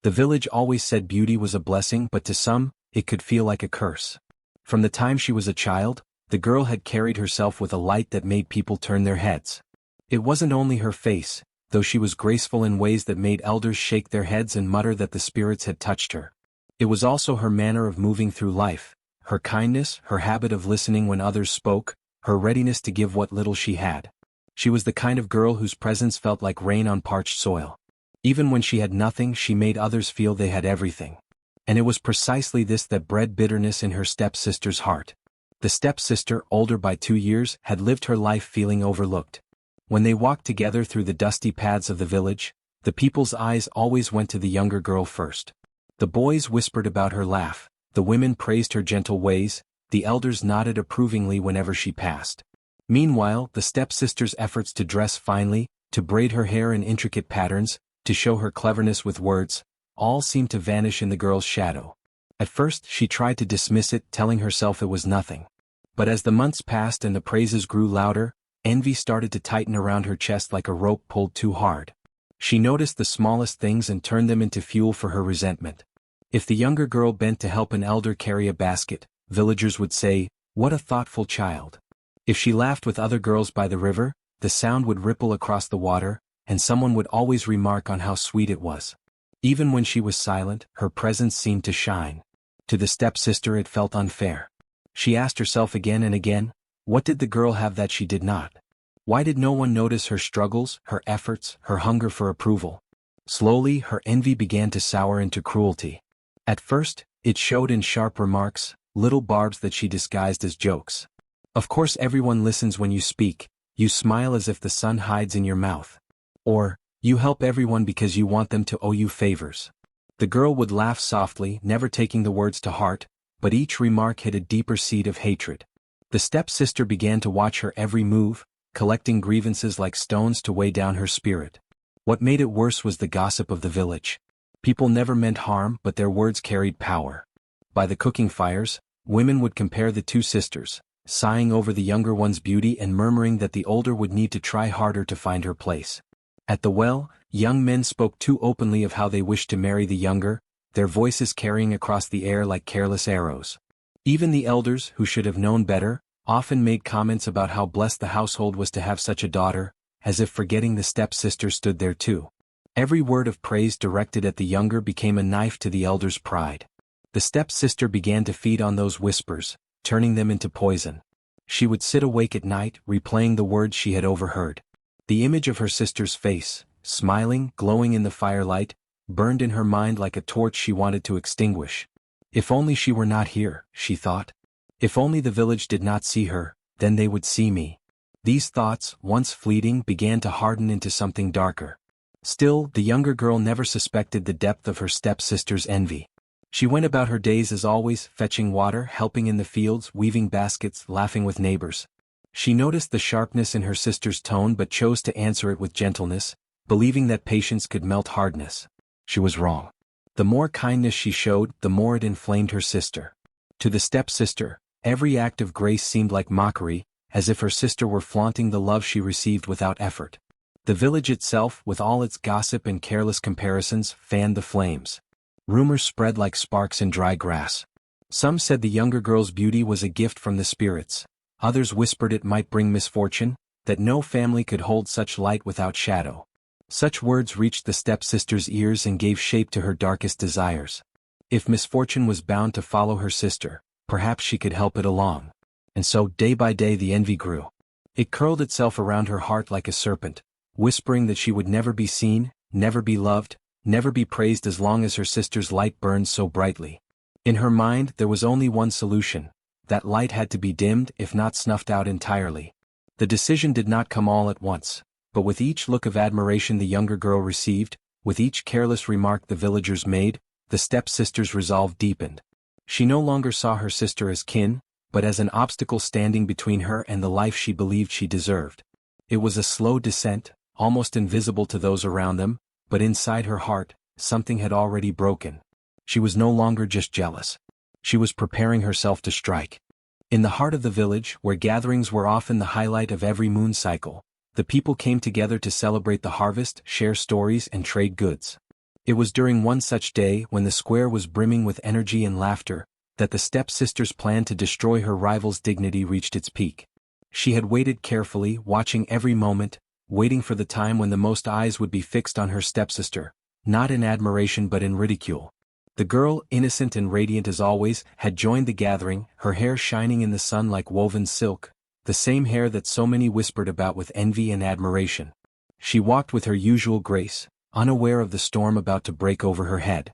The village always said beauty was a blessing, but to some, it could feel like a curse. From the time she was a child, the girl had carried herself with a light that made people turn their heads. It wasn't only her face, though she was graceful in ways that made elders shake their heads and mutter that the spirits had touched her. It was also her manner of moving through life, her kindness, her habit of listening when others spoke, her readiness to give what little she had. She was the kind of girl whose presence felt like rain on parched soil. Even when she had nothing, she made others feel they had everything. And it was precisely this that bred bitterness in her stepsister's heart. The stepsister, older by 2 years, had lived her life feeling overlooked. When they walked together through the dusty paths of the village, the people's eyes always went to the younger girl first. The boys whispered about her laugh, the women praised her gentle ways, the elders nodded approvingly whenever she passed. Meanwhile, the stepsister's efforts to dress finely, to braid her hair in intricate patterns, to show her cleverness with words, all seemed to vanish in the girl's shadow. At first she tried to dismiss it, telling herself it was nothing. But as the months passed and the praises grew louder, envy started to tighten around her chest like a rope pulled too hard. She noticed the smallest things and turned them into fuel for her resentment. If the younger girl bent to help an elder carry a basket, villagers would say, "What a thoughtful child." If she laughed with other girls by the river, the sound would ripple across the water, and someone would always remark on how sweet it was. Even when she was silent, her presence seemed to shine. To the stepsister it felt unfair. She asked herself again and again, what did the girl have that she did not? Why did no one notice her struggles, her efforts, her hunger for approval? Slowly, her envy began to sour into cruelty. At first, it showed in sharp remarks, little barbs that she disguised as jokes. "Of course everyone listens when you speak, you smile as if the sun hides in your mouth." Or, "You help everyone because you want them to owe you favors." The girl would laugh softly, never taking the words to heart, but each remark hid a deeper seed of hatred. The stepsister began to watch her every move, collecting grievances like stones to weigh down her spirit. What made it worse was the gossip of the village. People never meant harm, but their words carried power. By the cooking fires, women would compare the two sisters, sighing over the younger one's beauty and murmuring that the older would need to try harder to find her place. At the well, young men spoke too openly of how they wished to marry the younger, their voices carrying across the air like careless arrows. Even the elders, who should have known better, often made comments about how blessed the household was to have such a daughter, as if forgetting the stepsister stood there too. Every word of praise directed at the younger became a knife to the elder's pride. The stepsister began to feed on those whispers, turning them into poison. She would sit awake at night, replaying the words she had overheard. The image of her sister's face, smiling, glowing in the firelight, burned in her mind like a torch she wanted to extinguish. If only she were not here, she thought. If only the village did not see her, then they would see me. These thoughts, once fleeting, began to harden into something darker. Still, the younger girl never suspected the depth of her stepsister's envy. She went about her days as always, fetching water, helping in the fields, weaving baskets, laughing with neighbors. She noticed the sharpness in her sister's tone but chose to answer it with gentleness, believing that patience could melt hardness. She was wrong. The more kindness she showed, the more it inflamed her sister. To the stepsister, every act of grace seemed like mockery, as if her sister were flaunting the love she received without effort. The village itself, with all its gossip and careless comparisons, fanned the flames. Rumors spread like sparks in dry grass. Some said the younger girl's beauty was a gift from the spirits. Others whispered it might bring misfortune, that no family could hold such light without shadow. Such words reached the stepsister's ears and gave shape to her darkest desires. If misfortune was bound to follow her sister, perhaps she could help it along. And so, day by day, the envy grew. It curled itself around her heart like a serpent, whispering that she would never be seen, never be loved, never be praised as long as her sister's light burned so brightly. In her mind, there was only one solution. That light had to be dimmed, if not snuffed out entirely. The decision did not come all at once, but with each look of admiration the younger girl received, with each careless remark the villagers made, the stepsister's resolve deepened. She no longer saw her sister as kin, but as an obstacle standing between her and the life she believed she deserved. It was a slow descent, almost invisible to those around them, but inside her heart, something had already broken. She was no longer just jealous. She was preparing herself to strike. In the heart of the village, where gatherings were often the highlight of every moon cycle, the people came together to celebrate the harvest, share stories, and trade goods. It was during one such day when the square was brimming with energy and laughter, that the stepsister's plan to destroy her rival's dignity reached its peak. She had waited carefully, watching every moment, waiting for the time when the most eyes would be fixed on her stepsister, not in admiration but in ridicule. The girl, innocent and radiant as always, had joined the gathering, her hair shining in the sun like woven silk, the same hair that so many whispered about with envy and admiration. She walked with her usual grace, unaware of the storm about to break over her head.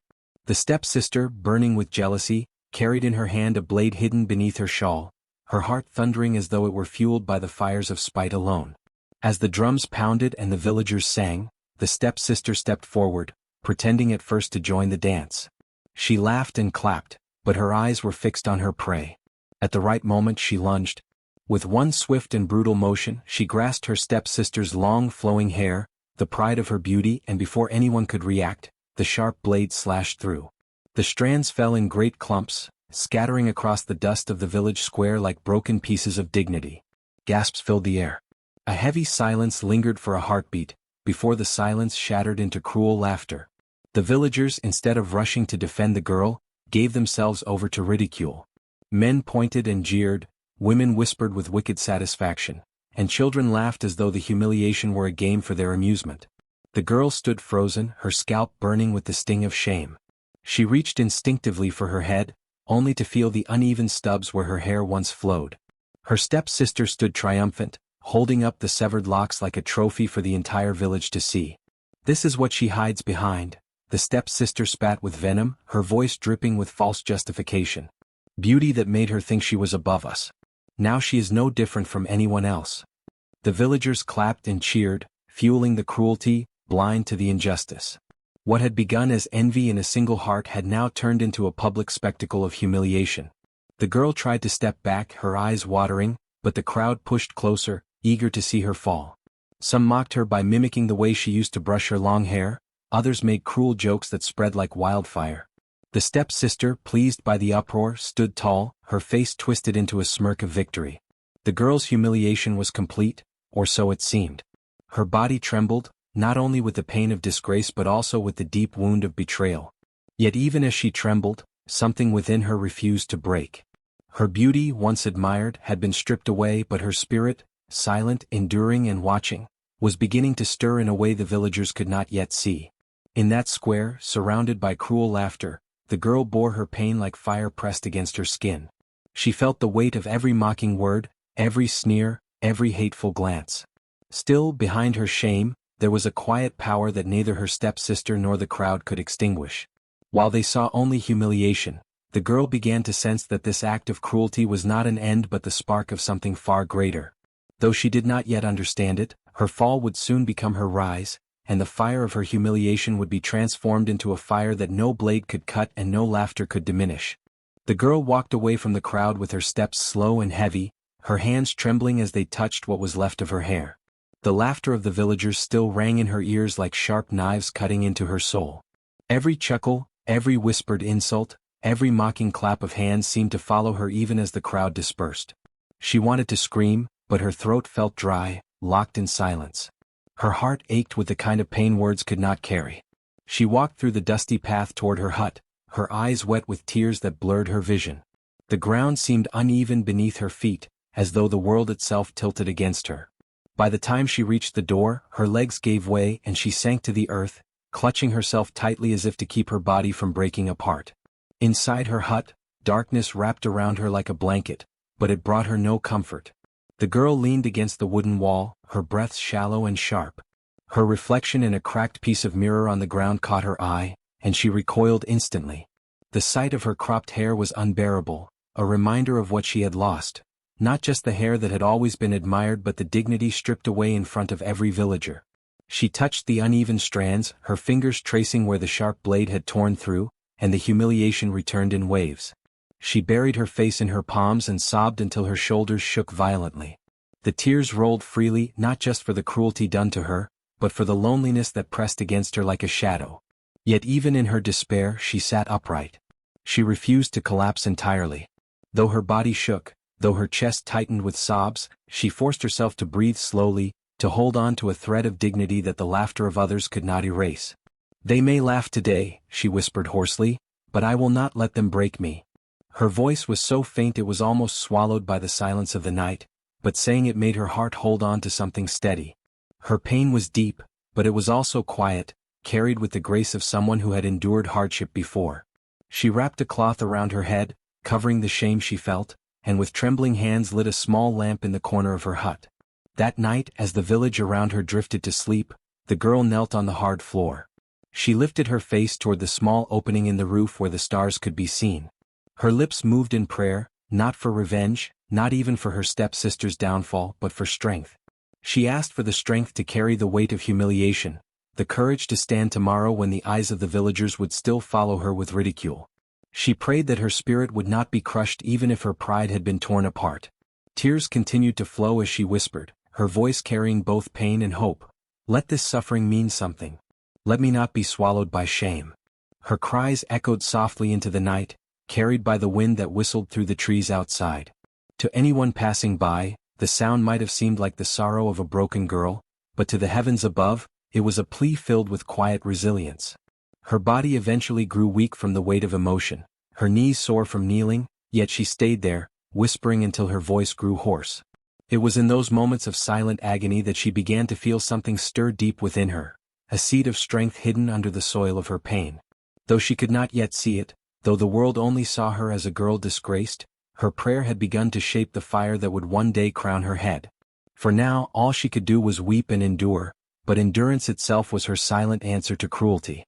The stepsister, burning with jealousy, carried in her hand a blade hidden beneath her shawl, her heart thundering as though it were fueled by the fires of spite alone. As the drums pounded and the villagers sang, the stepsister stepped forward, pretending at first to join the dance. She laughed and clapped, but her eyes were fixed on her prey. At the right moment she lunged. With one swift and brutal motion she grasped her stepsister's long flowing hair, the pride of her beauty, and before anyone could react, the sharp blade slashed through. The strands fell in great clumps, scattering across the dust of the village square like broken pieces of dignity. Gasps filled the air. A heavy silence lingered for a heartbeat, before the silence shattered into cruel laughter. The villagers, instead of rushing to defend the girl, gave themselves over to ridicule. Men pointed and jeered, women whispered with wicked satisfaction, and children laughed as though the humiliation were a game for their amusement. The girl stood frozen, her scalp burning with the sting of shame. She reached instinctively for her head, only to feel the uneven stubs where her hair once flowed. Her stepsister stood triumphant, holding up the severed locks like a trophy for the entire village to see. "This is what she hides behind," the stepsister spat with venom, her voice dripping with false justification. "Beauty that made her think she was above us. Now she is no different from anyone else." The villagers clapped and cheered, fueling the cruelty, blind to the injustice. What had begun as envy in a single heart had now turned into a public spectacle of humiliation. The girl tried to step back, her eyes watering, but the crowd pushed closer, eager to see her fall. Some mocked her by mimicking the way she used to brush her long hair, others made cruel jokes that spread like wildfire. The stepsister, pleased by the uproar, stood tall, her face twisted into a smirk of victory. The girl's humiliation was complete, or so it seemed. Her body trembled, not only with the pain of disgrace but also with the deep wound of betrayal. Yet even as she trembled, something within her refused to break. Her beauty, once admired, had been stripped away, but her spirit, silent, enduring and watching, was beginning to stir in a way the villagers could not yet see. In that square, surrounded by cruel laughter, the girl bore her pain like fire pressed against her skin. She felt the weight of every mocking word, every sneer, every hateful glance. Still, behind her shame, there was a quiet power that neither her stepsister nor the crowd could extinguish. While they saw only humiliation, the girl began to sense that this act of cruelty was not an end but the spark of something far greater. Though she did not yet understand it, her fall would soon become her rise, and the fire of her humiliation would be transformed into a fire that no blade could cut and no laughter could diminish. The girl walked away from the crowd with her steps slow and heavy, her hands trembling as they touched what was left of her hair. The laughter of the villagers still rang in her ears like sharp knives cutting into her soul. Every chuckle, every whispered insult, every mocking clap of hands seemed to follow her even as the crowd dispersed. She wanted to scream, but her throat felt dry, locked in silence. Her heart ached with the kind of pain words could not carry. She walked through the dusty path toward her hut, her eyes wet with tears that blurred her vision. The ground seemed uneven beneath her feet, as though the world itself tilted against her. By the time she reached the door, her legs gave way and she sank to the earth, clutching herself tightly as if to keep her body from breaking apart. Inside her hut, darkness wrapped around her like a blanket, but it brought her no comfort. The girl leaned against the wooden wall, her breath shallow and sharp. Her reflection in a cracked piece of mirror on the ground caught her eye, and she recoiled instantly. The sight of her cropped hair was unbearable, a reminder of what she had lost. Not just the hair that had always been admired but the dignity stripped away in front of every villager. She touched the uneven strands, her fingers tracing where the sharp blade had torn through, and the humiliation returned in waves. She buried her face in her palms and sobbed until her shoulders shook violently. The tears rolled freely, not just for the cruelty done to her, but for the loneliness that pressed against her like a shadow. Yet even in her despair she sat upright. She refused to collapse entirely. Though her body shook, though her chest tightened with sobs, she forced herself to breathe slowly, to hold on to a thread of dignity that the laughter of others could not erase. "They may laugh today," she whispered hoarsely, "but I will not let them break me." Her voice was so faint it was almost swallowed by the silence of the night, but saying it made her heart hold on to something steady. Her pain was deep, but it was also quiet, carried with the grace of someone who had endured hardship before. She wrapped a cloth around her head, covering the shame she felt, and with trembling hands lit a small lamp in the corner of her hut. That night, as the village around her drifted to sleep, the girl knelt on the hard floor. She lifted her face toward the small opening in the roof where the stars could be seen. Her lips moved in prayer, not for revenge, not even for her stepsister's downfall, but for strength. She asked for the strength to carry the weight of humiliation, the courage to stand tomorrow when the eyes of the villagers would still follow her with ridicule. She prayed that her spirit would not be crushed even if her pride had been torn apart. Tears continued to flow as she whispered, her voice carrying both pain and hope. "Let this suffering mean something. Let me not be swallowed by shame." Her cries echoed softly into the night, carried by the wind that whistled through the trees outside. To anyone passing by, the sound might have seemed like the sorrow of a broken girl, but to the heavens above, it was a plea filled with quiet resilience. Her body eventually grew weak from the weight of emotion, her knees sore from kneeling, yet she stayed there, whispering until her voice grew hoarse. It was in those moments of silent agony that she began to feel something stir deep within her, a seed of strength hidden under the soil of her pain. Though she could not yet see it, though the world only saw her as a girl disgraced, her prayer had begun to shape the fire that would one day crown her head. For now all she could do was weep and endure, but endurance itself was her silent answer to cruelty.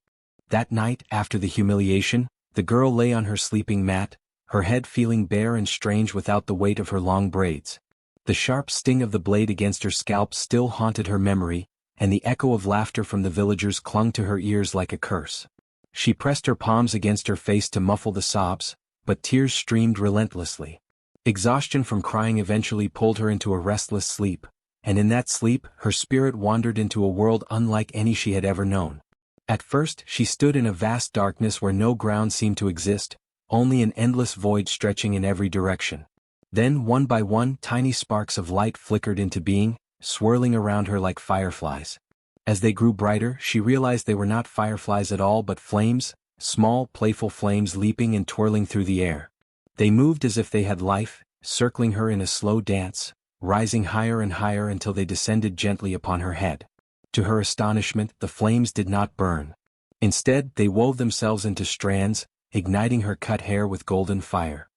That night, after the humiliation, the girl lay on her sleeping mat, her head feeling bare and strange without the weight of her long braids. The sharp sting of the blade against her scalp still haunted her memory, and the echo of laughter from the villagers clung to her ears like a curse. She pressed her palms against her face to muffle the sobs, but tears streamed relentlessly. Exhaustion from crying eventually pulled her into a restless sleep, and in that sleep her spirit wandered into a world unlike any she had ever known. At first she stood in a vast darkness where no ground seemed to exist, only an endless void stretching in every direction. Then one by one tiny sparks of light flickered into being, swirling around her like fireflies. As they grew brighter, she realized they were not fireflies at all but flames, small playful flames leaping and twirling through the air. They moved as if they had life, circling her in a slow dance, rising higher and higher until they descended gently upon her head. To her astonishment, the flames did not burn. Instead, they wove themselves into strands, igniting her cut hair with golden fire.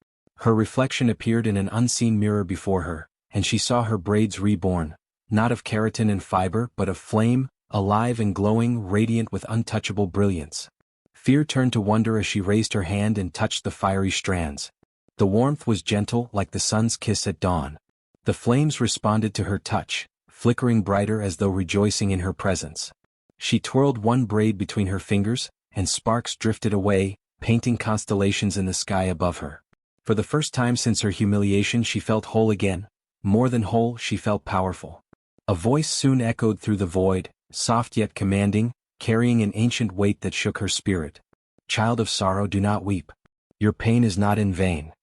Her reflection appeared in an unseen mirror before her, and she saw her braids reborn, not of keratin and fiber but of flame, alive and glowing, radiant with untouchable brilliance. Fear turned to wonder as she raised her hand and touched the fiery strands. The warmth was gentle like the sun's kiss at dawn. The flames responded to her touch, flickering brighter as though rejoicing in her presence. She twirled one braid between her fingers, and sparks drifted away, painting constellations in the sky above her. For the first time since her humiliation she felt whole again. More than whole, she felt powerful. A voice soon echoed through the void, soft yet commanding, carrying an ancient weight that shook her spirit. "Child of sorrow, do not weep. Your pain is not in vain."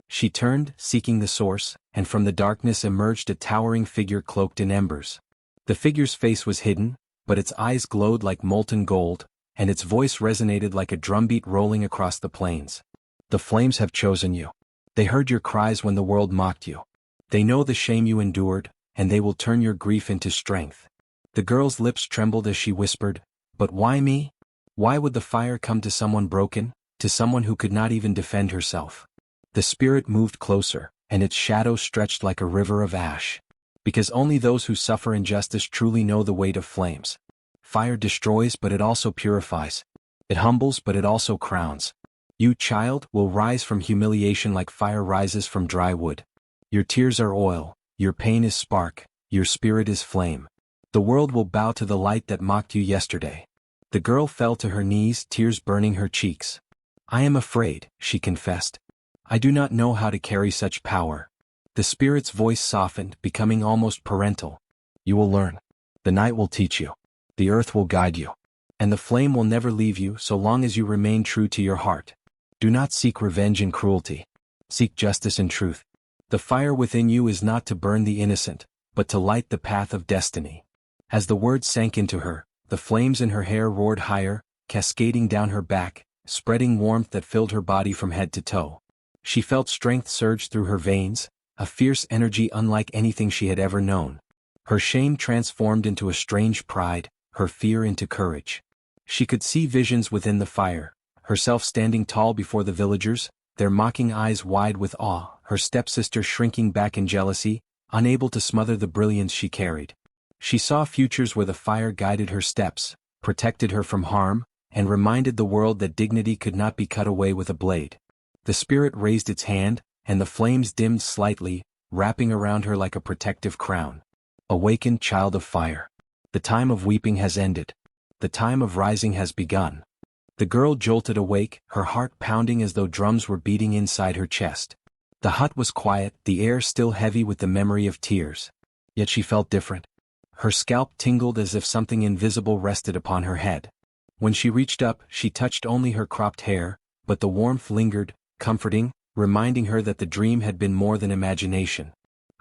She turned, seeking the source, and from the darkness emerged a towering figure cloaked in embers. The figure's face was hidden, but its eyes glowed like molten gold, and its voice resonated like a drumbeat rolling across the plains. "The flames have chosen you. They heard your cries when the world mocked you. They know the shame you endured, and they will turn your grief into strength." The girl's lips trembled as she whispered, "But why me? Why would the fire come to someone broken, to someone who could not even defend herself?" The spirit moved closer, and its shadow stretched like a river of ash. Because only those who suffer injustice truly know the weight of flames. Fire destroys, but it also purifies. It humbles, but it also crowns. You, child, will rise from humiliation like fire rises from dry wood. Your tears are oil, your pain is spark, your spirit is flame. The world will bow to the light that mocked you yesterday. The girl fell to her knees, tears burning her cheeks. "I am afraid," she confessed. "I do not know how to carry such power." The spirit's voice softened, becoming almost parental. "You will learn. The night will teach you. The earth will guide you. And the flame will never leave you so long as you remain true to your heart. Do not seek revenge and cruelty. Seek justice and truth. The fire within you is not to burn the innocent, but to light the path of destiny." As the words sank into her, the flames in her hair roared higher, cascading down her back, spreading warmth that filled her body from head to toe. She felt strength surge through her veins, a fierce energy unlike anything she had ever known. Her shame transformed into a strange pride, her fear into courage. She could see visions within the fire, herself standing tall before the villagers, their mocking eyes wide with awe, her stepsister shrinking back in jealousy, unable to smother the brilliance she carried. She saw futures where the fire guided her steps, protected her from harm, and reminded the world that dignity could not be cut away with a blade. The spirit raised its hand, and the flames dimmed slightly, wrapping around her like a protective crown. Awaken, child of fire. The time of weeping has ended. The time of rising has begun. The girl jolted awake, her heart pounding as though drums were beating inside her chest. The hut was quiet, the air still heavy with the memory of tears. Yet she felt different. Her scalp tingled as if something invisible rested upon her head. When she reached up, she touched only her cropped hair, but the warmth lingered, comforting, reminding her that the dream had been more than imagination.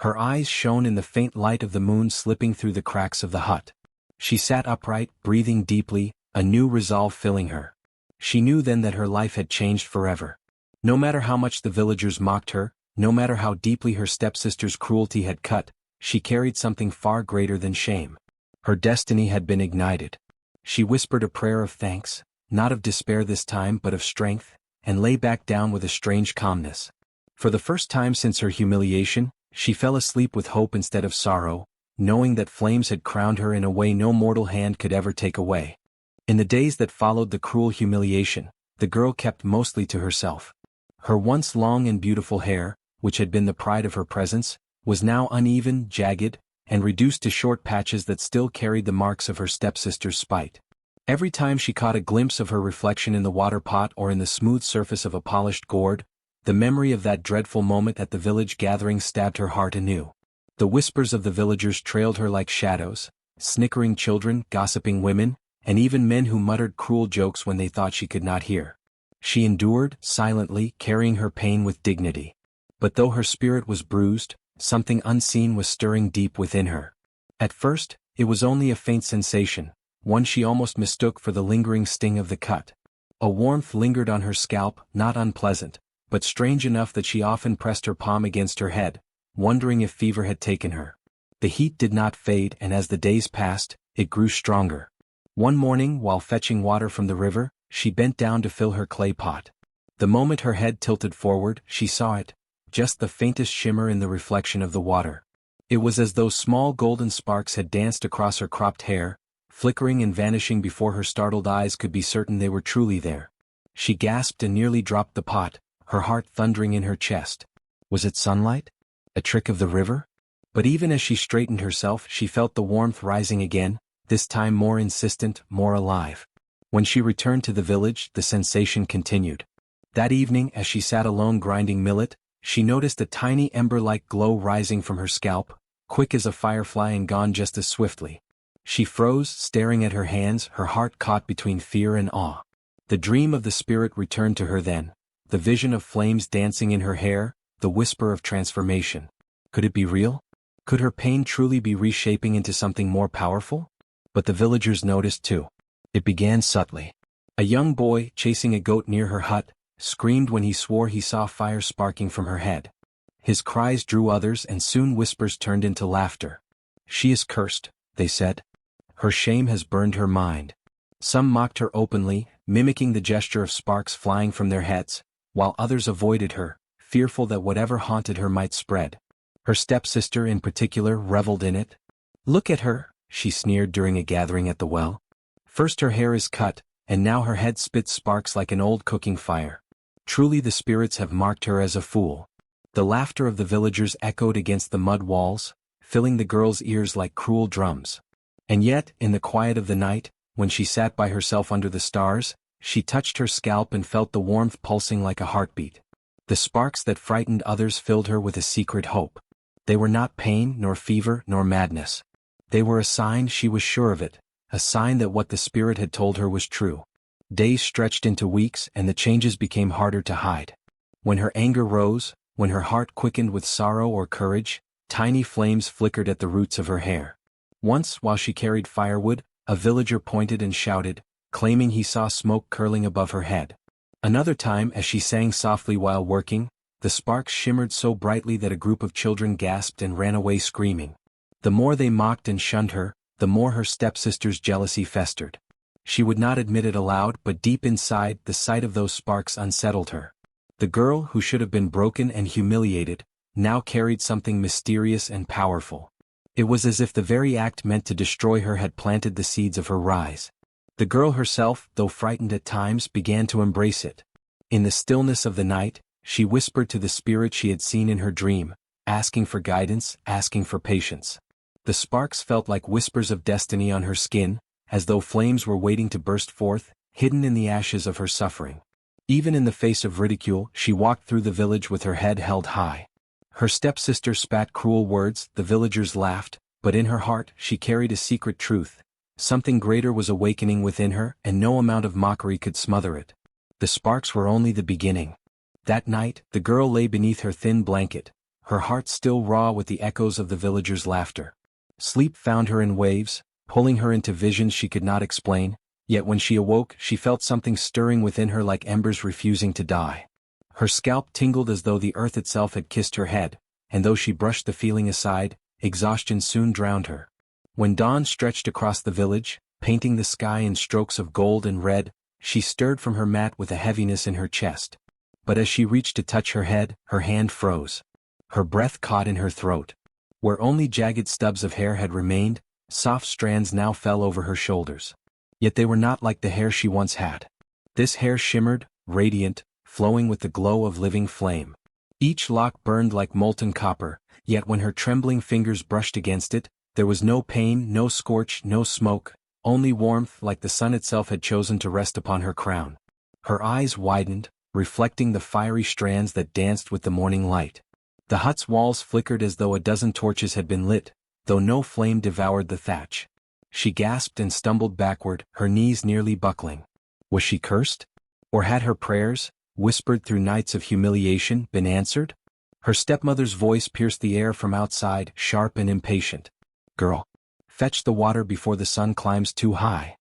Her eyes shone in the faint light of the moon slipping through the cracks of the hut. She sat upright, breathing deeply, a new resolve filling her. She knew then that her life had changed forever. No matter how much the villagers mocked her, no matter how deeply her stepsister's cruelty had cut, she carried something far greater than shame. Her destiny had been ignited. She whispered a prayer of thanks, not of despair this time but of strength, and lay back down with a strange calmness. For the first time since her humiliation, she fell asleep with hope instead of sorrow, knowing that flames had crowned her in a way no mortal hand could ever take away. In the days that followed the cruel humiliation, the girl kept mostly to herself. Her once long and beautiful hair, which had been the pride of her presence, was now uneven, jagged, and reduced to short patches that still carried the marks of her stepsister's spite. Every time she caught a glimpse of her reflection in the water pot or in the smooth surface of a polished gourd, the memory of that dreadful moment at the village gathering stabbed her heart anew. The whispers of the villagers trailed her like shadows, snickering children, gossiping women, and even men who muttered cruel jokes when they thought she could not hear. She endured, silently, carrying her pain with dignity. But though her spirit was bruised, something unseen was stirring deep within her. At first, it was only a faint sensation, one she almost mistook for the lingering sting of the cut. A warmth lingered on her scalp, not unpleasant, but strange enough that she often pressed her palm against her head, wondering if fever had taken her. The heat did not fade, and as the days passed, it grew stronger. One morning, while fetching water from the river, she bent down to fill her clay pot. The moment her head tilted forward, she saw it, just the faintest shimmer in the reflection of the water. It was as though small golden sparks had danced across her cropped hair, flickering and vanishing before her startled eyes could be certain they were truly there. She gasped and nearly dropped the pot, her heart thundering in her chest. Was it sunlight? A trick of the river? But even as she straightened herself, she felt the warmth rising again, this time more insistent, more alive. When she returned to the village, the sensation continued. That evening, as she sat alone grinding millet, she noticed a tiny ember-like glow rising from her scalp, quick as a firefly and gone just as swiftly. She froze, staring at her hands, her heart caught between fear and awe. The dream of the spirit returned to her then, the vision of flames dancing in her hair, the whisper of transformation. Could it be real? Could her pain truly be reshaping into something more powerful? But the villagers noticed too. It began subtly. A young boy, chasing a goat near her hut, screamed when he swore he saw fire sparking from her head. His cries drew others, and soon whispers turned into laughter. She is cursed, they said. Her shame has burned her mind. Some mocked her openly, mimicking the gesture of sparks flying from their heads, while others avoided her, fearful that whatever haunted her might spread. Her stepsister in particular reveled in it. Look at her, she sneered during a gathering at the well. First her hair is cut, and now her head spits sparks like an old cooking fire. Truly the spirits have marked her as a fool. The laughter of the villagers echoed against the mud walls, filling the girl's ears like cruel drums. And yet, in the quiet of the night, when she sat by herself under the stars, she touched her scalp and felt the warmth pulsing like a heartbeat. The sparks that frightened others filled her with a secret hope. They were not pain, nor fever, nor madness. They were a sign, she was sure of it, a sign that what the spirit had told her was true. Days stretched into weeks, and the changes became harder to hide. When her anger rose, when her heart quickened with sorrow or courage, tiny flames flickered at the roots of her hair. Once, while she carried firewood, a villager pointed and shouted, claiming he saw smoke curling above her head. Another time, as she sang softly while working, the sparks shimmered so brightly that a group of children gasped and ran away screaming. The more they mocked and shunned her, the more her stepsister's jealousy festered. She would not admit it aloud, but deep inside, the sight of those sparks unsettled her. The girl, who should have been broken and humiliated, now carried something mysterious and powerful. It was as if the very act meant to destroy her had planted the seeds of her rise. The girl herself, though frightened at times, began to embrace it. In the stillness of the night, she whispered to the spirit she had seen in her dream, asking for guidance, asking for patience. The sparks felt like whispers of destiny on her skin, as though flames were waiting to burst forth, hidden in the ashes of her suffering. Even in the face of ridicule, she walked through the village with her head held high. Her stepsister spat cruel words, the villagers laughed, but in her heart she carried a secret truth. Something greater was awakening within her, and no amount of mockery could smother it. The sparks were only the beginning. That night, the girl lay beneath her thin blanket, her heart still raw with the echoes of the villagers' laughter. Sleep found her in waves, pulling her into visions she could not explain, yet when she awoke she felt something stirring within her like embers refusing to die. Her scalp tingled as though the earth itself had kissed her head, and though she brushed the feeling aside, exhaustion soon drowned her. When dawn stretched across the village, painting the sky in strokes of gold and red, she stirred from her mat with a heaviness in her chest. But as she reached to touch her head, her hand froze. Her breath caught in her throat. Where only jagged stubs of hair had remained, soft strands now fell over her shoulders. Yet they were not like the hair she once had. This hair shimmered, radiant, flowing with the glow of living flame. Each lock burned like molten copper, yet when her trembling fingers brushed against it, there was no pain, no scorch, no smoke, only warmth like the sun itself had chosen to rest upon her crown. Her eyes widened, reflecting the fiery strands that danced with the morning light. The hut's walls flickered as though a dozen torches had been lit, though no flame devoured the thatch. She gasped and stumbled backward, her knees nearly buckling. Was she cursed? Or had her prayers, whispered through nights of humiliation, been answered? Her stepmother's voice pierced the air from outside, sharp and impatient. "Girl, fetch the water before the sun climbs too high."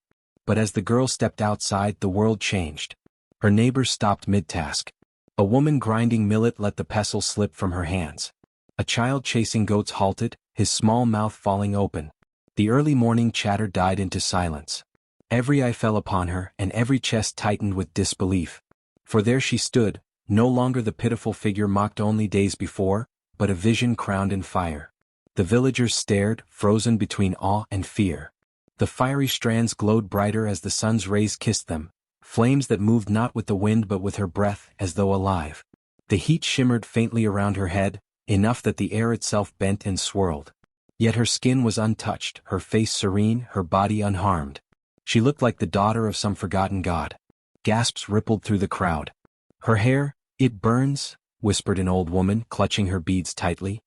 But as the girl stepped outside, the world changed. Her neighbors stopped mid-task. A woman grinding millet let the pestle slip from her hands. A child chasing goats halted, his small mouth falling open. The early morning chatter died into silence. Every eye fell upon her, and every chest tightened with disbelief. For there she stood, no longer the pitiful figure mocked only days before, but a vision crowned in fire. The villagers stared, frozen between awe and fear. The fiery strands glowed brighter as the sun's rays kissed them, flames that moved not with the wind but with her breath, as though alive. The heat shimmered faintly around her head, enough that the air itself bent and swirled. Yet her skin was untouched, her face serene, her body unharmed. She looked like the daughter of some forgotten god. Gasps rippled through the crowd. Her hair, "It burns," whispered an old woman, clutching her beads tightly.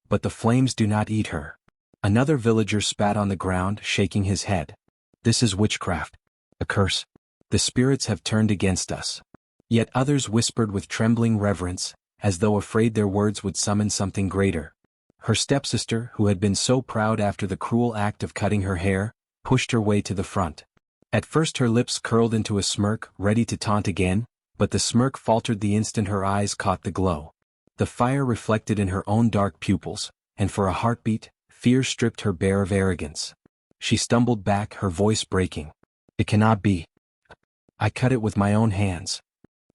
"But the flames do not eat her." Another villager spat on the ground, shaking his head. "This is witchcraft. A curse. The spirits have turned against us." Yet others whispered with trembling reverence, as though afraid their words would summon something greater. Her stepsister, who had been so proud after the cruel act of cutting her hair, pushed her way to the front. At first her lips curled into a smirk, ready to taunt again, but the smirk faltered the instant her eyes caught the glow. The fire reflected in her own dark pupils, and for a heartbeat, fear stripped her bare of arrogance. She stumbled back, her voice breaking. "It cannot be. I cut it with my own hands."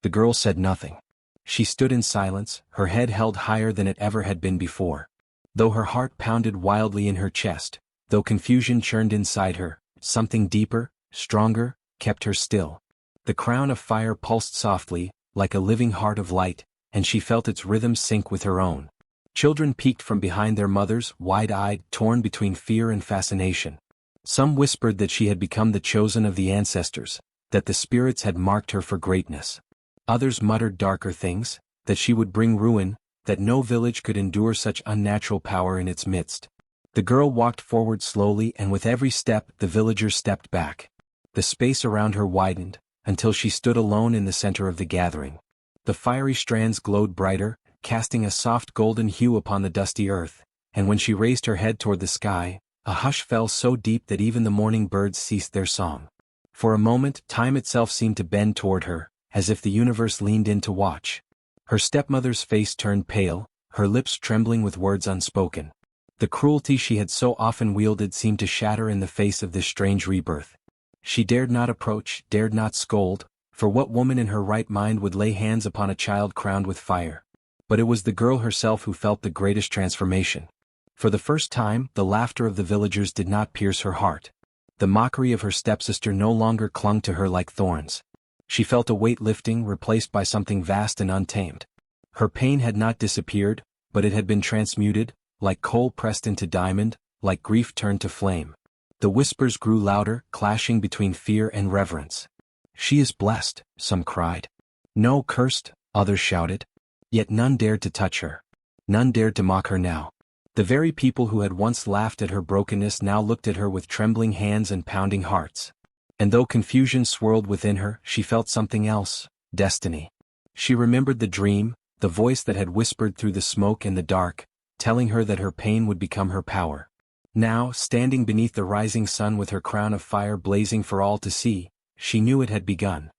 The girl said nothing. She stood in silence, her head held higher than it ever had been before. Though her heart pounded wildly in her chest, though confusion churned inside her, something deeper, stronger, kept her still. The crown of fire pulsed softly, like a living heart of light, and she felt its rhythm sync with her own. Children peeked from behind their mothers, wide-eyed, torn between fear and fascination. Some whispered that she had become the chosen of the ancestors, that the spirits had marked her for greatness. Others muttered darker things, that she would bring ruin, that no village could endure such unnatural power in its midst. The girl walked forward slowly, and with every step the villagers stepped back. The space around her widened, until she stood alone in the center of the gathering. The fiery strands glowed brighter, casting a soft golden hue upon the dusty earth, and when she raised her head toward the sky, a hush fell so deep that even the morning birds ceased their song. For a moment, time itself seemed to bend toward her, as if the universe leaned in to watch. Her stepmother's face turned pale, her lips trembling with words unspoken. The cruelty she had so often wielded seemed to shatter in the face of this strange rebirth. She dared not approach, dared not scold, for what woman in her right mind would lay hands upon a child crowned with fire? But it was the girl herself who felt the greatest transformation. For the first time, the laughter of the villagers did not pierce her heart. The mockery of her stepsister no longer clung to her like thorns. She felt a weight lifting, replaced by something vast and untamed. Her pain had not disappeared, but it had been transmuted, like coal pressed into diamond, like grief turned to flame. The whispers grew louder, clashing between fear and reverence. "She is blessed," some cried. "No, cursed," others shouted. Yet none dared to touch her. None dared to mock her now. The very people who had once laughed at her brokenness now looked at her with trembling hands and pounding hearts. And though confusion swirled within her, she felt something else: destiny. She remembered the dream, the voice that had whispered through the smoke and the dark, telling her that her pain would become her power. Now, standing beneath the rising sun with her crown of fire blazing for all to see, she knew it had begun.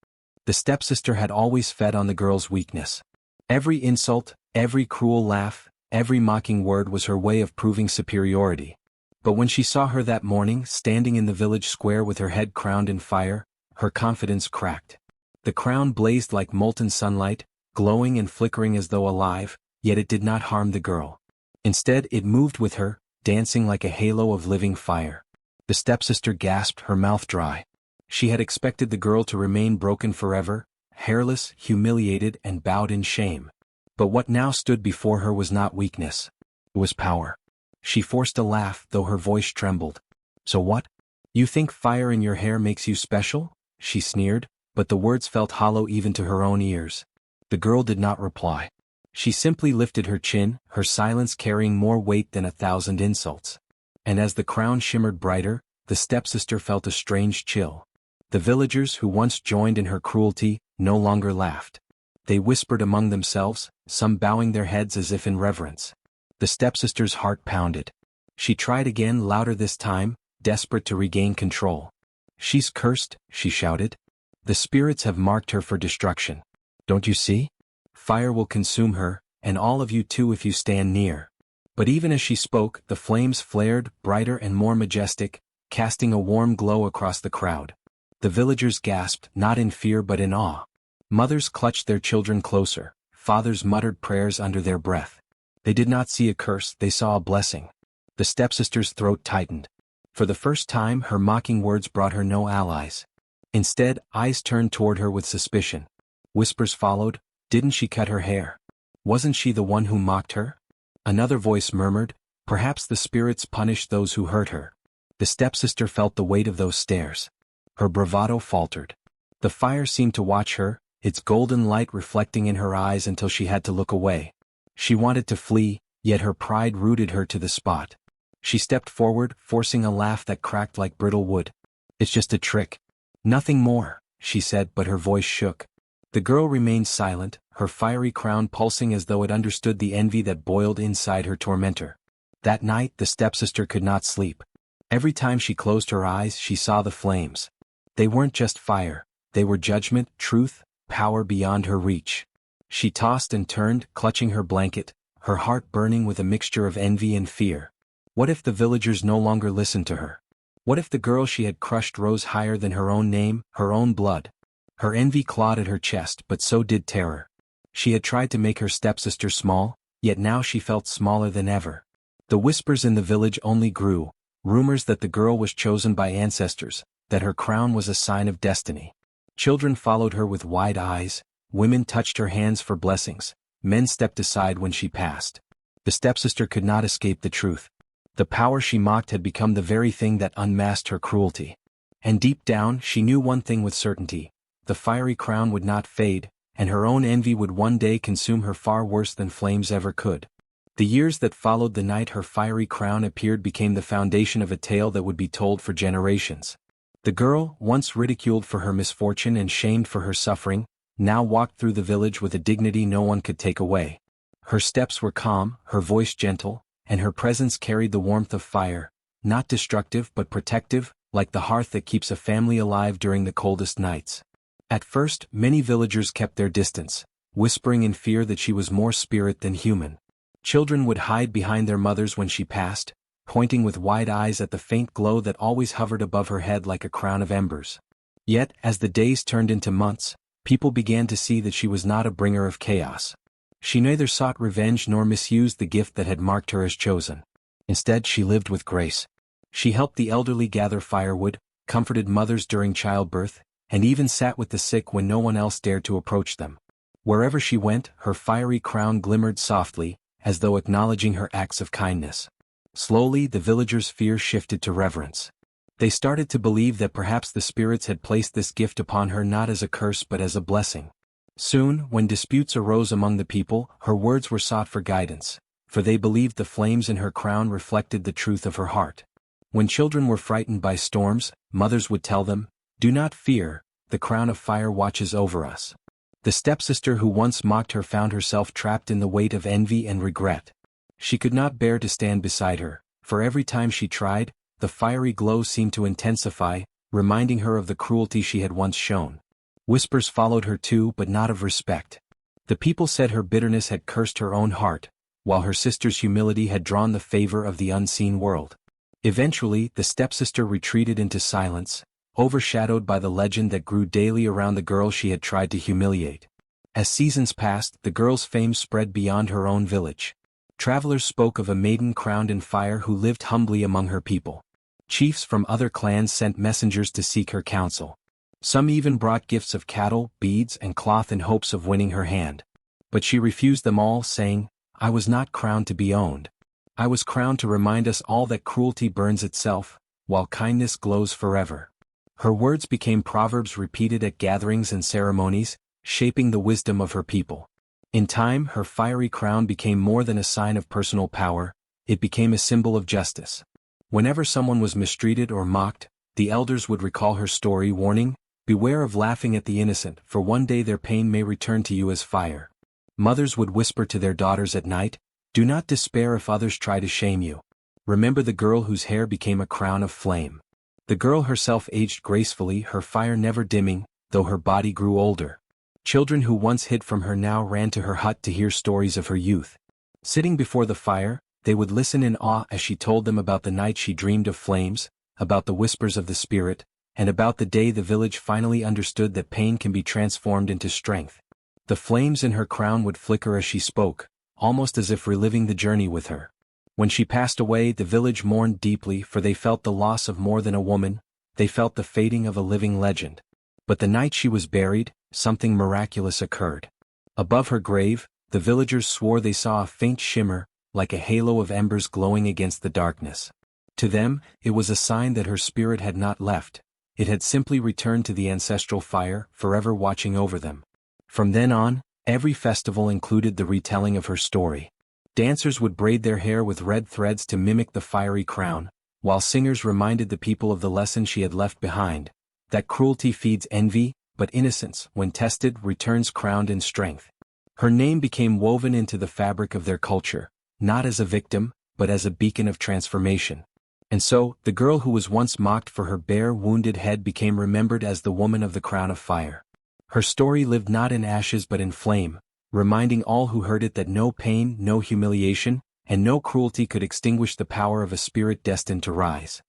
The stepsister had always fed on the girl's weakness. Every insult, every cruel laugh, every mocking word was her way of proving superiority. But when she saw her that morning, standing in the village square with her head crowned in fire, her confidence cracked. The crown blazed like molten sunlight, glowing and flickering as though alive, yet it did not harm the girl. Instead, it moved with her, dancing like a halo of living fire. The stepsister gasped, her mouth dry. She had expected the girl to remain broken forever, hairless, humiliated, and bowed in shame. But what now stood before her was not weakness. It was power. She forced a laugh, though her voice trembled. "So what? You think fire in your hair makes you special?" she sneered, but the words felt hollow even to her own ears. The girl did not reply. She simply lifted her chin, her silence carrying more weight than 1,000 insults. And as the crown shimmered brighter, the stepsister felt a strange chill. The villagers who once joined in her cruelty no longer laughed. They whispered among themselves, some bowing their heads as if in reverence. The stepsister's heart pounded. She tried again, louder this time, desperate to regain control. "She's cursed," she shouted. "The spirits have marked her for destruction. Don't you see? Fire will consume her, and all of you too if you stand near." But even as she spoke, the flames flared, brighter and more majestic, casting a warm glow across the crowd. The villagers gasped, not in fear but in awe. Mothers clutched their children closer, fathers muttered prayers under their breath. They did not see a curse, they saw a blessing. The stepsister's throat tightened. For the first time, her mocking words brought her no allies. Instead, eyes turned toward her with suspicion. Whispers followed. Didn't she cut her hair? Wasn't she the one who mocked her? Another voice murmured, perhaps the spirits punish those who hurt her. The stepsister felt the weight of those stares. Her bravado faltered. The fire seemed to watch her, its golden light reflecting in her eyes until she had to look away. She wanted to flee, yet her pride rooted her to the spot. She stepped forward, forcing a laugh that cracked like brittle wood. "It's just a trick. Nothing more," she said, but her voice shook. The girl remained silent, her fiery crown pulsing as though it understood the envy that boiled inside her tormentor. That night, the stepsister could not sleep. Every time she closed her eyes, she saw the flames. They weren't just fire, they were judgment, truth, power beyond her reach. She tossed and turned, clutching her blanket, her heart burning with a mixture of envy and fear. What if the villagers no longer listened to her? What if the girl she had crushed rose higher than her own name, her own blood? Her envy clawed at her chest, but so did terror. She had tried to make her stepsister small, yet now she felt smaller than ever. The whispers in the village only grew, rumors that the girl was chosen by ancestors, that her crown was a sign of destiny. Children followed her with wide eyes, women touched her hands for blessings, men stepped aside when she passed. The stepsister could not escape the truth. The power she mocked had become the very thing that unmasked her cruelty. And deep down, she knew one thing with certainty: the fiery crown would not fade, and her own envy would one day consume her far worse than flames ever could. The years that followed the night her fiery crown appeared became the foundation of a tale that would be told for generations. The girl, once ridiculed for her misfortune and shamed for her suffering, now walked through the village with a dignity no one could take away. Her steps were calm, her voice gentle, and her presence carried the warmth of fire, not destructive but protective, like the hearth that keeps a family alive during the coldest nights. At first, many villagers kept their distance, whispering in fear that she was more spirit than human. Children would hide behind their mothers when she passed, pointing with wide eyes at the faint glow that always hovered above her head like a crown of embers. Yet, as the days turned into months, people began to see that she was not a bringer of chaos. She neither sought revenge nor misused the gift that had marked her as chosen. Instead, she lived with grace. She helped the elderly gather firewood, comforted mothers during childbirth, and even sat with the sick when no one else dared to approach them. Wherever she went, her fiery crown glimmered softly, as though acknowledging her acts of kindness. Slowly, the villagers' fear shifted to reverence. They started to believe that perhaps the spirits had placed this gift upon her not as a curse but as a blessing. Soon, when disputes arose among the people, her words were sought for guidance, for they believed the flames in her crown reflected the truth of her heart. When children were frightened by storms, mothers would tell them, "Do not fear, the crown of fire watches over us." The stepsister who once mocked her found herself trapped in the weight of envy and regret. She could not bear to stand beside her, for every time she tried, the fiery glow seemed to intensify, reminding her of the cruelty she had once shown. Whispers followed her too, but not of respect. The people said her bitterness had cursed her own heart, while her sister's humility had drawn the favor of the unseen world. Eventually, the stepsister retreated into silence, overshadowed by the legend that grew daily around the girl she had tried to humiliate. As seasons passed, the girl's fame spread beyond her own village. Travelers spoke of a maiden crowned in fire who lived humbly among her people. Chiefs from other clans sent messengers to seek her counsel. Some even brought gifts of cattle, beads, and cloth in hopes of winning her hand. But she refused them all, saying, "I was not crowned to be owned. I was crowned to remind us all that cruelty burns itself, while kindness glows forever." Her words became proverbs repeated at gatherings and ceremonies, shaping the wisdom of her people. In time, her fiery crown became more than a sign of personal power, it became a symbol of justice. Whenever someone was mistreated or mocked, the elders would recall her story, warning, "Beware of laughing at the innocent, for one day their pain may return to you as fire." Mothers would whisper to their daughters at night, "Do not despair if others try to shame you. Remember the girl whose hair became a crown of flame." The girl herself aged gracefully, her fire never dimming, though her body grew older. Children who once hid from her now ran to her hut to hear stories of her youth. Sitting before the fire, they would listen in awe as she told them about the night she dreamed of flames, about the whispers of the spirit, and about the day the village finally understood that pain can be transformed into strength. The flames in her crown would flicker as she spoke, almost as if reliving the journey with her. When she passed away, the village mourned deeply, for they felt the loss of more than a woman, they felt the fading of a living legend. But the night she was buried, something miraculous occurred. Above her grave, the villagers swore they saw a faint shimmer, like a halo of embers glowing against the darkness. To them, it was a sign that her spirit had not left. It had simply returned to the ancestral fire, forever watching over them. From then on, every festival included the retelling of her story. Dancers would braid their hair with red threads to mimic the fiery crown, while singers reminded the people of the lesson she had left behind, that cruelty feeds envy, but innocence, when tested, returns crowned in strength. Her name became woven into the fabric of their culture, not as a victim, but as a beacon of transformation. And so, the girl who was once mocked for her bare, wounded head became remembered as the woman of the crown of fire. Her story lived not in ashes but in flame, reminding all who heard it that no pain, no humiliation, and no cruelty could extinguish the power of a spirit destined to rise.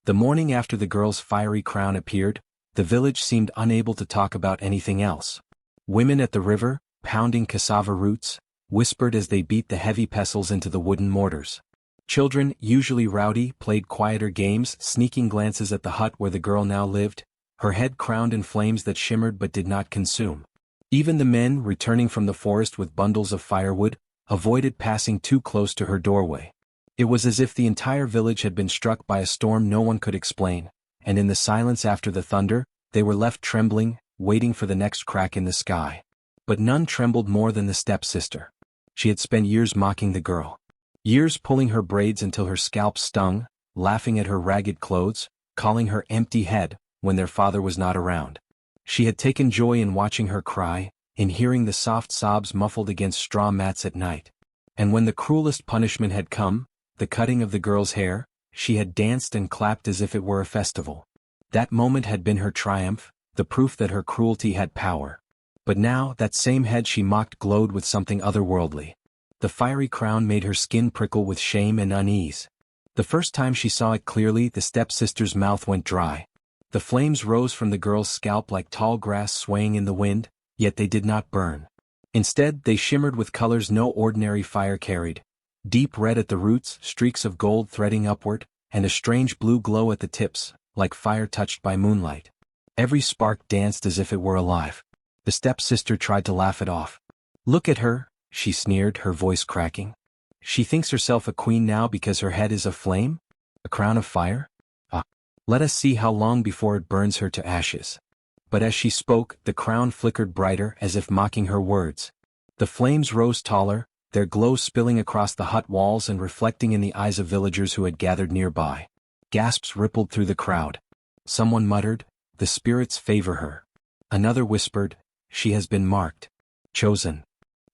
The morning after the girl's fiery crown appeared, the village seemed unable to talk about anything else. Women at the river, pounding cassava roots, whispered as they beat the heavy pestles into the wooden mortars. Children, usually rowdy, played quieter games, sneaking glances at the hut where the girl now lived, her head crowned in flames that shimmered but did not consume. Even the men, returning from the forest with bundles of firewood, avoided passing too close to her doorway. It was as if the entire village had been struck by a storm no one could explain, and in the silence after the thunder, they were left trembling, waiting for the next crack in the sky. But none trembled more than the stepsister. She had spent years mocking the girl. Years pulling her braids until her scalp stung, laughing at her ragged clothes, calling her empty head, when their father was not around. She had taken joy in watching her cry, in hearing the soft sobs muffled against straw mats at night. And when the cruelest punishment had come, the cutting of the girl's hair, she had danced and clapped as if it were a festival. That moment had been her triumph, the proof that her cruelty had power. But now, that same head she mocked glowed with something otherworldly. The fiery crown made her skin prickle with shame and unease. The first time she saw it clearly, the stepsister's mouth went dry. The flames rose from the girl's scalp like tall grass swaying in the wind, yet they did not burn. Instead, they shimmered with colors no ordinary fire carried. Deep red at the roots, streaks of gold threading upward, and a strange blue glow at the tips, like fire touched by moonlight. Every spark danced as if it were alive. The stepsister tried to laugh it off. "Look at her," she sneered, her voice cracking. "She thinks herself a queen now because her head is aflame? A crown of fire? Ah, let us see how long before it burns her to ashes." But as she spoke, the crown flickered brighter as if mocking her words. The flames rose taller, their glow spilling across the hut walls and reflecting in the eyes of villagers who had gathered nearby. Gasps rippled through the crowd. Someone muttered, "The spirits favor her." Another whispered, "She has been marked. Chosen."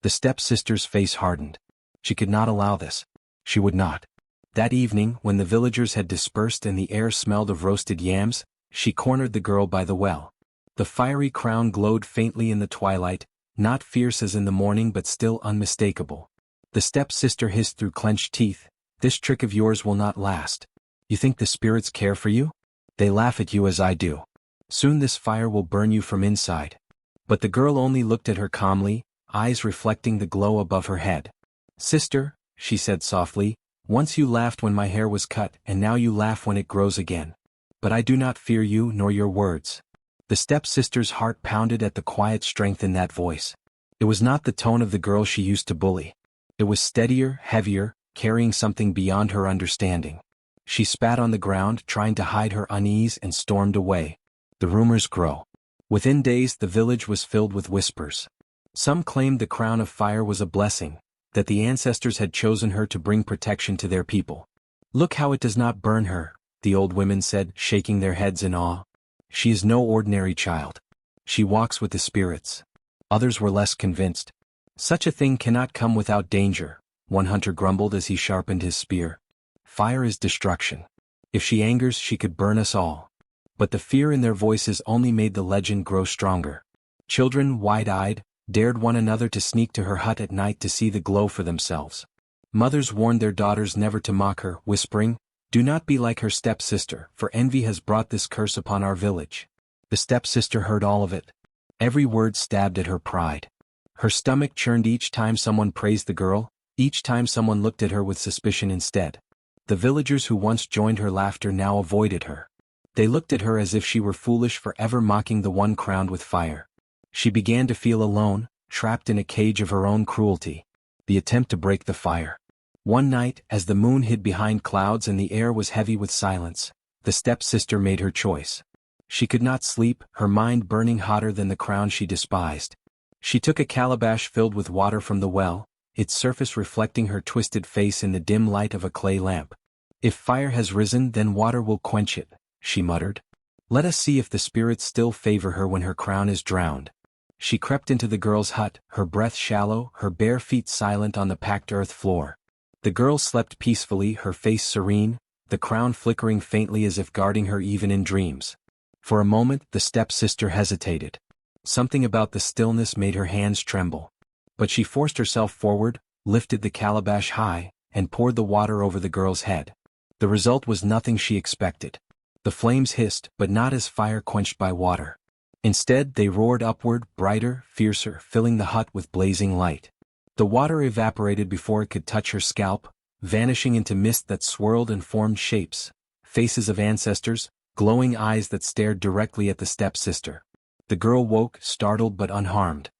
The stepsister's face hardened. She could not allow this. She would not. That evening, when the villagers had dispersed and the air smelled of roasted yams, she cornered the girl by the well. The fiery crown glowed faintly in the twilight, not fierce as in the morning but still unmistakable. The stepsister hissed through clenched teeth, "This trick of yours will not last. You think the spirits care for you? They laugh at you as I do. Soon this fire will burn you from inside." But the girl only looked at her calmly, eyes reflecting the glow above her head. "Sister," she said softly, "once you laughed when my hair was cut and now you laugh when it grows again. But I do not fear you nor your words." The stepsister's heart pounded at the quiet strength in that voice. It was not the tone of the girl she used to bully. It was steadier, heavier, carrying something beyond her understanding. She spat on the ground, trying to hide her unease, and stormed away. The rumors grow. Within days the village was filled with whispers. Some claimed the crown of fire was a blessing, that the ancestors had chosen her to bring protection to their people. "Look how it does not burn her," the old women said, shaking their heads in awe. "She is no ordinary child. She walks with the spirits." Others were less convinced. "Such a thing cannot come without danger," one hunter grumbled as he sharpened his spear. "Fire is destruction. If she angers, she could burn us all." But the fear in their voices only made the legend grow stronger. Children, wide-eyed, dared one another to sneak to her hut at night to see the glow for themselves. Mothers warned their daughters never to mock her, whispering, "Do not be like her stepsister, for envy has brought this curse upon our village." The stepsister heard all of it. Every word stabbed at her pride. Her stomach churned each time someone praised the girl, each time someone looked at her with suspicion instead. The villagers who once joined her laughter now avoided her. They looked at her as if she were foolish for ever mocking the one crowned with fire. She began to feel alone, trapped in a cage of her own cruelty. The attempt to break the fire. One night, as the moon hid behind clouds and the air was heavy with silence, the stepsister made her choice. She could not sleep, her mind burning hotter than the crown she despised. She took a calabash filled with water from the well, its surface reflecting her twisted face in the dim light of a clay lamp. "If fire has risen, then water will quench it," she muttered. "Let us see if the spirits still favor her when her crown is drowned." She crept into the girl's hut, her breath shallow, her bare feet silent on the packed earth floor. The girl slept peacefully, her face serene, the crown flickering faintly as if guarding her even in dreams. For a moment, the stepsister hesitated. Something about the stillness made her hands tremble. But she forced herself forward, lifted the calabash high, and poured the water over the girl's head. The result was nothing she expected. The flames hissed, but not as fire quenched by water. Instead, they roared upward, brighter, fiercer, filling the hut with blazing light. The water evaporated before it could touch her scalp, vanishing into mist that swirled and formed shapes, faces of ancestors, glowing eyes that stared directly at the stepsister. The girl woke, startled but unharmed.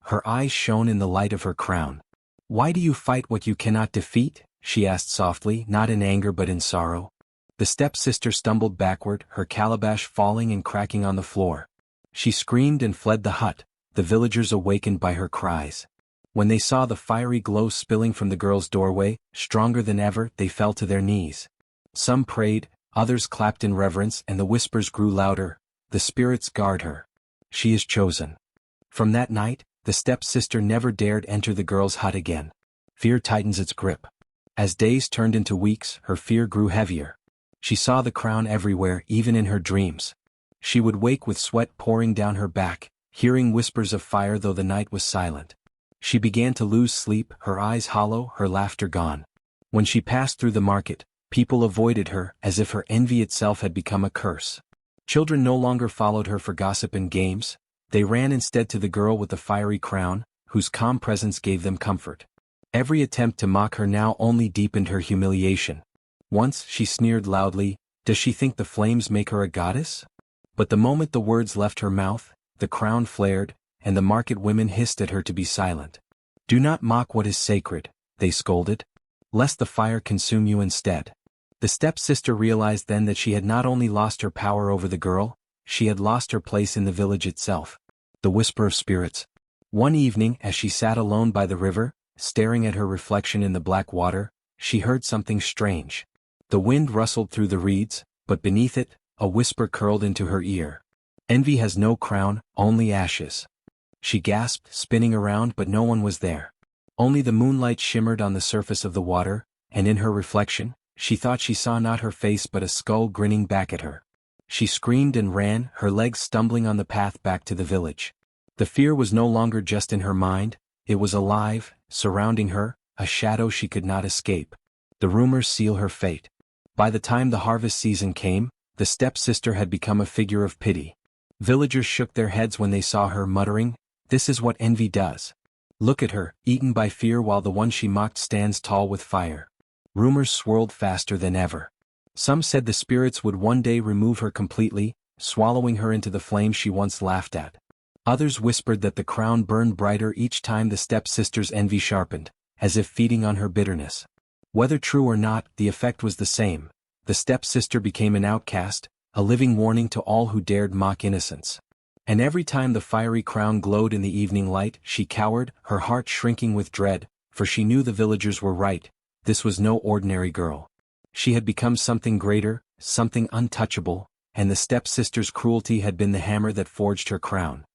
Her eyes shone in the light of her crown. "Why do you fight what you cannot defeat?" she asked softly, not in anger but in sorrow. The stepsister stumbled backward, her calabash falling and cracking on the floor. She screamed and fled the hut, the villagers awakened by her cries. When they saw the fiery glow spilling from the girl's doorway, stronger than ever, they fell to their knees. Some prayed, others clapped in reverence, and the whispers grew louder, "The spirits guard her. She is chosen." From that night, the stepsister never dared enter the girl's hut again. Fear tightens its grip. As days turned into weeks, her fear grew heavier. She saw the crown everywhere, even in her dreams. She would wake with sweat pouring down her back, hearing whispers of fire though the night was silent. She began to lose sleep, her eyes hollow, her laughter gone. When she passed through the market, people avoided her as if her envy itself had become a curse. Children no longer followed her for gossip and games, they ran instead to the girl with the fiery crown, whose calm presence gave them comfort. Every attempt to mock her now only deepened her humiliation. Once she sneered loudly, "Does she think the flames make her a goddess?" But the moment the words left her mouth, the crown flared, and the market women hissed at her to be silent. "Do not mock what is sacred," they scolded, "lest the fire consume you instead." The stepsister realized then that she had not only lost her power over the girl, she had lost her place in the village itself. The whisper of spirits. One evening, as she sat alone by the river, staring at her reflection in the black water, she heard something strange. The wind rustled through the reeds, but beneath it, a whisper curled into her ear. "Envy has no crown, only ashes." She gasped, spinning around, but no one was there. Only the moonlight shimmered on the surface of the water, and in her reflection, she thought she saw not her face but a skull grinning back at her. She screamed and ran, her legs stumbling on the path back to the village. The fear was no longer just in her mind, it was alive, surrounding her, a shadow she could not escape. The rumors seal her fate. By the time the harvest season came, the stepsister had become a figure of pity. Villagers shook their heads when they saw her, muttering, "This is what envy does. Look at her, eaten by fear while the one she mocked stands tall with fire." Rumors swirled faster than ever. Some said the spirits would one day remove her completely, swallowing her into the flame she once laughed at. Others whispered that the crown burned brighter each time the stepsister's envy sharpened, as if feeding on her bitterness. Whether true or not, the effect was the same. The stepsister became an outcast, a living warning to all who dared mock innocence. And every time the fiery crown glowed in the evening light, she cowered, her heart shrinking with dread, for she knew the villagers were right, this was no ordinary girl. She had become something greater, something untouchable, and the stepsister's cruelty had been the hammer that forged her crown.